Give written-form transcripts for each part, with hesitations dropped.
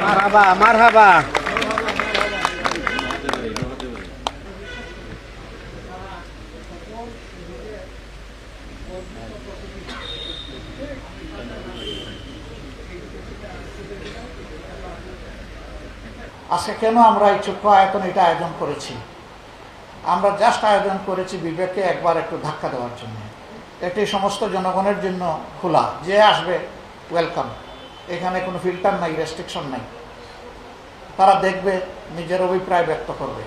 মারহাবা মারহাবা। আজকে কেন আমরা এই ছোট্ট আয়োজন এটা আয়োজন করেছি? আমরা জাস্ট আয়োজন করেছি বিবেককে একবার একটু ধাক্কা দেওয়ার জন্য। এটি সমস্ত জনগণের জন্য খোলা, যে আসবে ওয়েলকাম। এখানে কোনো ফিল্টার নাই, রেস্ট্রিকশন নাই। তারা দেখবে, নিজের অভিপ্রায় ব্যক্ত করবে।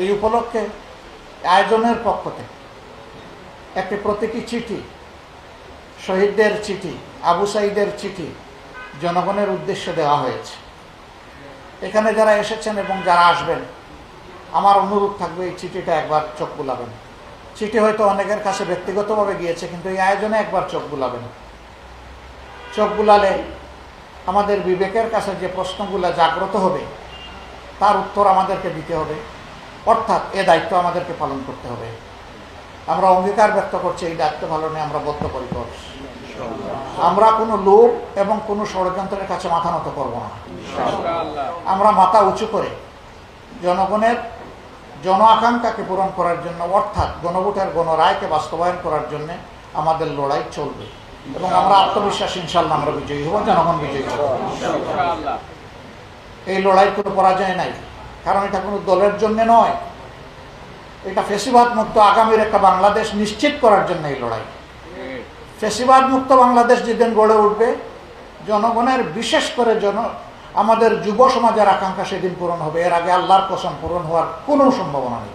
এই উপলক্ষে আয়োজনের পক্ষ থেকে একটি প্রতীকী চিঠি, শহীদদের চিঠি, আবু সাঈদের চিঠি জনগণের উদ্দেশ্যে দেওয়া হয়েছে। এখানে যারা এসেছেন এবং যারা আসবেন, আমার অনুরোধ থাকবে এই চিঠিটা একবার চোখ বুলাবেন। চিঠি হয়তো অনেকের কাছে ব্যক্তিগতভাবে গিয়েছে, কিন্তু এই আয়োজনে একবার চোখ বুলাবেন। চোখ বুলালে আমাদের বিবেকের কাছে যে প্রশ্নগুলো জাগ্রত হবে তার উত্তর আমাদেরকে দিতে হবে, অর্থাৎ এ দায়িত্ব আমাদেরকে পালন করতে হবে। আমরা অঙ্গীকার ব্যক্ত করছি এই দায়িত্ব পালনে আমরা বদ্ধপরিকর। আমরা কোনো লোক এবং কোনো ষড়যন্ত্রের কাছে মাথা নত করব না। আমরা মাথা উঁচু করে জনগণের জন আকাঙ্ক্ষাকে পূরণ করার জন্য, অর্থাৎ গণভোটের গণরায়কে বাস্তবায়ন করার জন্য আমাদের লড়াই চলবে এবং আমরা আত্মবিশ্বাস ইনশাল্লাহ আমরা বিজয়ী হব, জনগণ বিজয়ী হবে। এই লড়াই কোনো পরাজয় নাই, কারণ এটা কোনো দলের জন্য নয়, এটা ফ্যাসিবাদ মুক্ত আগামীর একটা বাংলাদেশ নিশ্চিত করার জন্য এই লড়াই। ফ্যাসিবাদ মুক্ত বাংলাদেশ যেদিন গড়ে উঠবে, জনগণের বিশেষ করে আমাদের যুব সমাজের আকাঙ্ক্ষা সেদিন পূরণ হবে। এর আগে আল্লাহর কসম পূরণ হওয়ার কোনো সম্ভাবনা নেই।